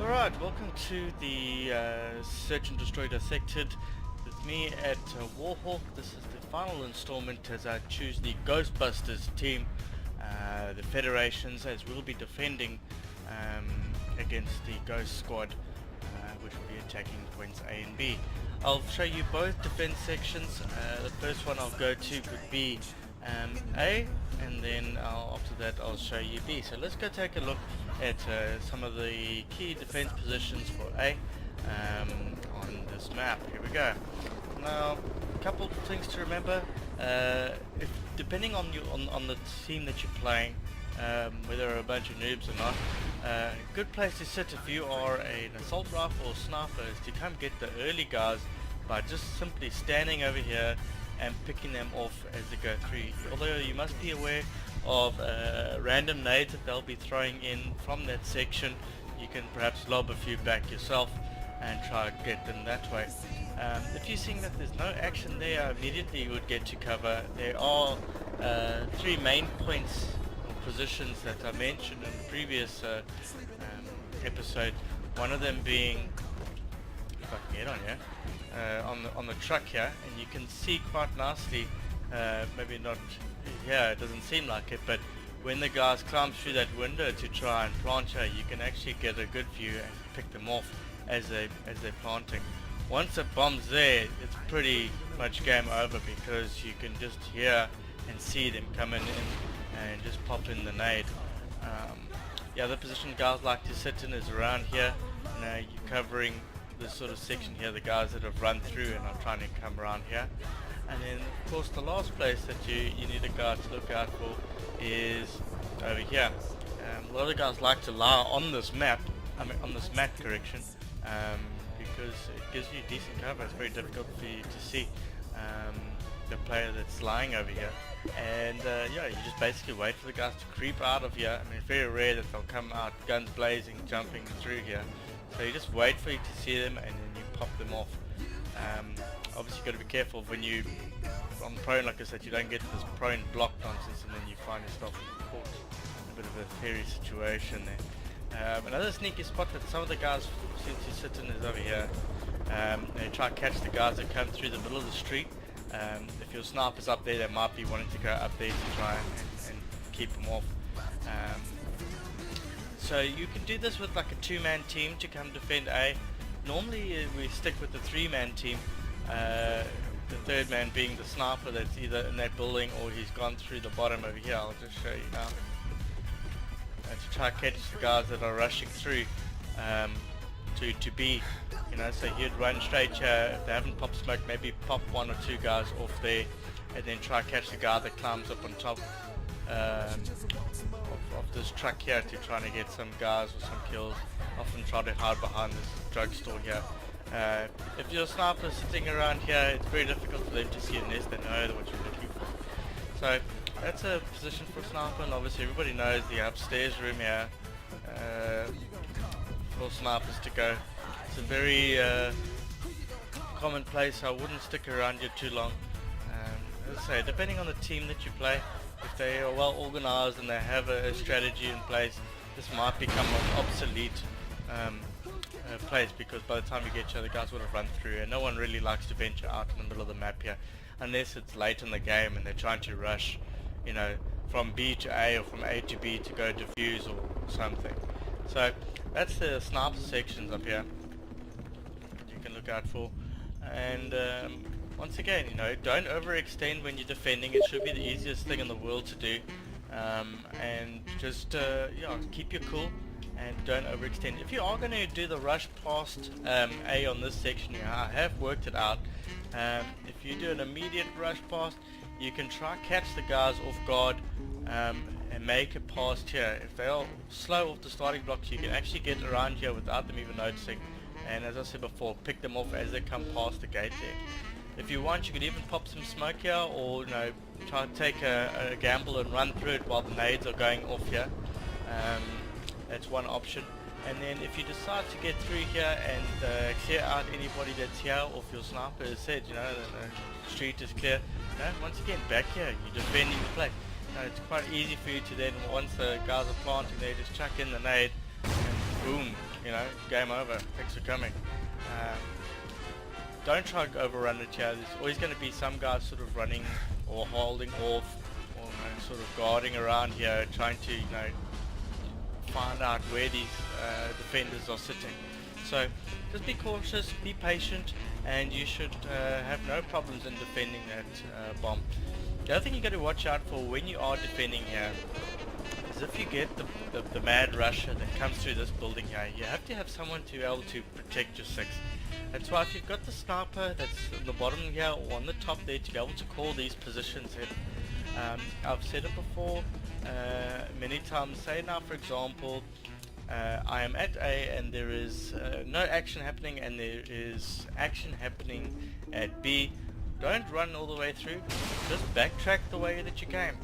Alright, welcome to the Search and Destroy Dissected with me at Warhawk. This is the final installment as I choose the Ghostbusters team, the Federations, as we'll be defending against the Ghost Squad, which will be attacking points A and B. I'll show you both defense sections. The first one I'll go to would be A, and then after that I'll show you B. So let's go take a look at some of the key defense positions for A on this map. Here we go. Now, a couple of things to remember. Depending on the team that you're playing, whether they're a bunch of noobs or not, a good place to sit if you are an assault rifle or sniper is to come get the early guys by just simply standing over here and picking them off as they go through. Although you must be aware of random nades that they'll be throwing in from that section. You can perhaps lob a few back yourself and try to get them that way. If you're seeing that there's no action there, immediately you would get to cover. There are three main points or positions that I mentioned in the previous episode. One of them being, if I can get on here, on the truck here, and you can see quite nicely, maybe not here, it doesn't seem like it, but when the guys climb through that window to try and plant here, you can actually get a good view and pick them off as they're planting. Once it bombs there, it's pretty much game over, because you can just hear and see them coming in and just pop in the nade. The other position guys like to sit in is around here. You're covering this sort of section here, the guys that have run through and are trying to come around here. And then of course the last place that you need a guy to look out for is over here. A lot of guys like to lie on this map, on this mat correction, because it gives you decent cover. It's very difficult for you to see the player that's lying over here. And yeah, you just basically wait for the guys to creep out of here. I mean, it's very rare that they'll come out guns blazing, jumping through here. So you just wait for you to see them and then you pop them off. Obviously you've got to be careful when you on prone, like I said, you don't get this prone block nonsense and then you find yourself caught in a bit of a hairy situation there. Another sneaky spot that some of the guys seem to sit in is over here. They try to catch the guys that come through the middle of the street. If your sniper's up there, they might be wanting to go up there to try and keep them off. So you can do this with like a two-man team to come defend A. Normally we stick with the three-man team, the third man being the sniper that's either in that building or he's gone through the bottom over here. I'll just show you now. To try to catch the guys that are rushing through to B. So he'd run straight here. If they haven't popped smoke, maybe pop one or two guys off there and then try to catch the guy that climbs up on top of this truck here to try to get some guys or some kills. Often try to hide behind this drugstore here. If your sniper is sitting around here, it's very difficult for them to see unless they know what you're looking for. So that's a position for a sniper, and obviously everybody knows the upstairs room here for snipers to go. It's a very common place. I wouldn't stick around here too long. As I say, depending on the team that you play, if they are well organized and they have a strategy in place, this might become an obsolete place, because by the time you get here, the guys would have run through, and no one really likes to venture out in the middle of the map here unless it's late in the game and they're trying to rush, from B to A or from A to B to go defuse or something. So that's the sniper sections up here that you can look out for. And once again, don't overextend when you're defending. It should be the easiest thing in the world to do. And just keep your cool and don't overextend. If you are going to do the rush past A on this section here, I have worked it out. If you do an immediate rush past, you can try catch the guys off guard and make it past here. If they are slow off the starting blocks, you can actually get around here without them even noticing. And as I said before, pick them off as they come past the gate there. If you want, you could even pop some smoke here, or try to take a gamble and run through it while the nades are going off here. That's one option. And then if you decide to get through here and clear out anybody that's here, or if your sniper has said, the street is clear, once again, back here, you're defending the place. It's quite easy for you to then, once the guys are planting, they just chuck in the nade and boom, you know, game over. Thanks for coming. Don't try to overrun it here. There's always going to be some guys sort of running or holding off, or sort of guarding around here, trying to, find out where these defenders are sitting. So just be cautious, be patient, and you should have no problems in defending that bomb. The other thing you got to watch out for when you are defending here is if you get the mad rusher that comes through this building here, you have to have someone to be able to protect your six. That's why if you've got the sniper that's on the bottom here or on the top there to be able to call these positions in. I've said it before many times. Say now for example I am at A and there is no action happening and there is action happening at B. Don't run all the way through, just backtrack the way that you came.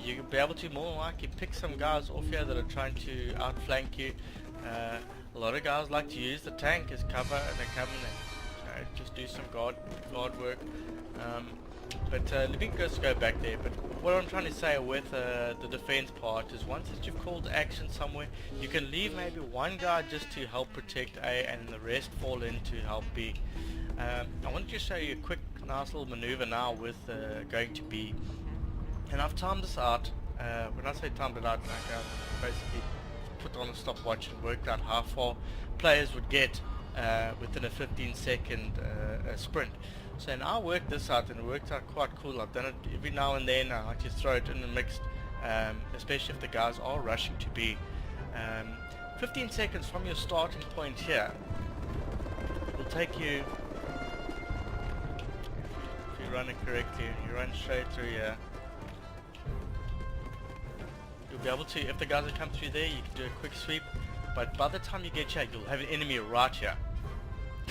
You'll be able to more than likely pick some guys off here that are trying to outflank you. A lot of guys like to use the tank as cover and they come and just do some guard work. But let me just go back there. But what I'm trying to say with the defense part is once that you've called action somewhere, you can leave maybe one guy just to help protect A and the rest fall in to help B. I wanted to show you a quick nice little maneuver now with going to B. And I've timed this out. When I say timed it out, I basically put on a stopwatch and worked out how far players would get within a 15-second sprint. So now I worked this out and it worked out quite cool. I've done it every now and then. I like to throw it in the mix, especially if the guys are rushing to B. 15 seconds from your starting point here will take you, if you run it correctly and you run straight through here, you'll be able to, if the guys that come through there, you can do a quick sweep, but by the time you get here, you'll have an enemy right here.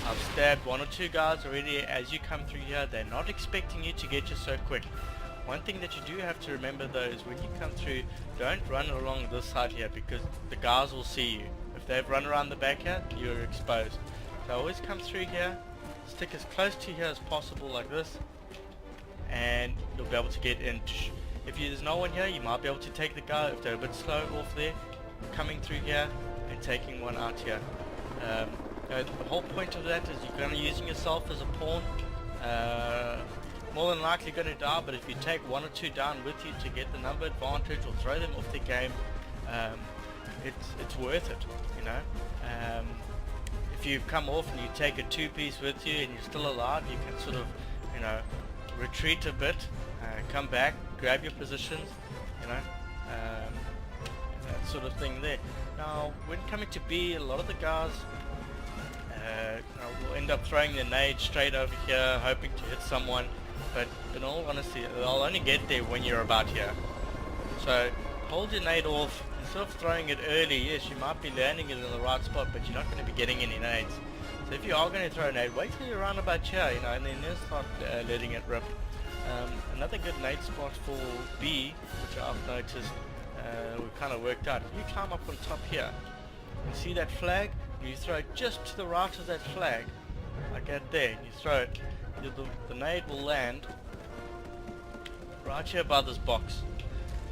I've stabbed one or two guys already as you come through here. They're not expecting you to get you so quick. One thing that you do have to remember though is when you come through, don't run along this side here because the guys will see you. If they've run around the back here, you're exposed. So always come through here, stick as close to here as possible like this, and you'll be able to get in. If there's no one here, you might be able to take the guy if they're a bit slow off there, coming through here and taking one out here. The whole point of that is you're going to be using yourself as a pawn. More than likely going to die, but if you take one or two down with you to get the number advantage or throw them off the game, it's worth it, if you come off and you take a two-piece with you and you're still alive, you can sort of, retreat a bit, come back, grab your positions, that sort of thing there. Now, when coming to B, a lot of the guys will end up throwing their nade straight over here, hoping to hit someone, but in all honesty, they'll only get there when you're about here. So, hold your nade off. Instead of throwing it early, yes, you might be landing it in the right spot, but you're not going to be getting any nades. So if you are going to throw a nade, wait till you're around about here, and then just start letting it rip. Another good nade spot for B, which I've noticed we've kind of worked out. If you climb up on top here, you see that flag? You throw it just to the right of that flag, like that there, and you throw it, the nade will land right here by this box.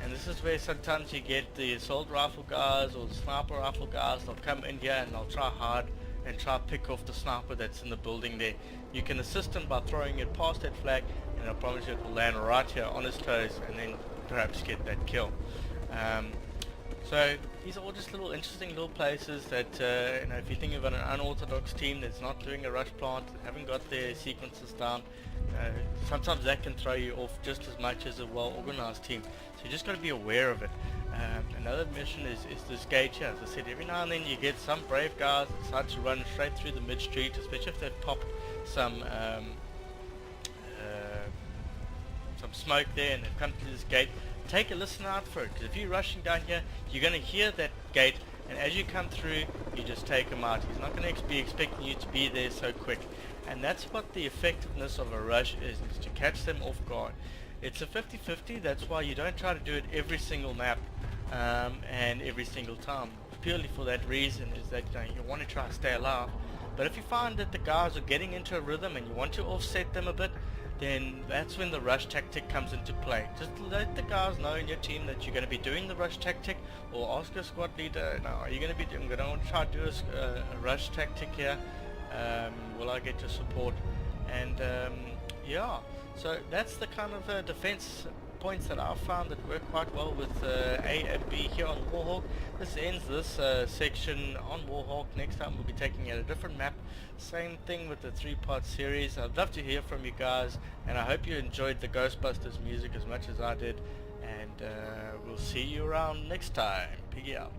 And this is where sometimes you get the assault rifle guys or the sniper rifle guys. They'll come in here and they'll try hard and try to pick off the sniper that's in the building there. You can assist him by throwing it past that flag, and I promise you it will land right here on his toes and then perhaps get that kill. So these are all just little interesting little places that if you think about an unorthodox team that's not doing a rush plant, haven't got their sequences down, sometimes that can throw you off just as much as a well organized team. So you just got to be aware of it. Another mission is this gate here. As I said, every now and then you get some brave guys that decide to run straight through the mid street, especially if they've popped some smoke there and they've come to this gate. Take a listen out for it, because if you're rushing down here, you're going to hear that gate, and as you come through, you just take him out. He's not going to be expecting you to be there so quick, and that's what the effectiveness of a rush is to catch them off guard. It's a 50-50, that's why you don't try to do it every single map and every single time, purely for that reason, is that you want to try to stay alive. But if you find that the guys are getting into a rhythm and you want to offset them a bit, then that's when the rush tactic comes into play. Just let the guys know in your team that you're going to be doing the rush tactic, or ask your squad leader, now are you going to be doing, I'm going to try to do a rush tactic here, will I get your support? And yeah, so that's the kind of defense points that I've found that work quite well with A and B here on Warhawk. This ends this section on Warhawk. Next time we'll be taking out a different map. Same thing with the 3-part series. I'd love to hear from you guys, and I hope you enjoyed the Ghostbusters music as much as I did, and we'll see you around next time. Piggy out.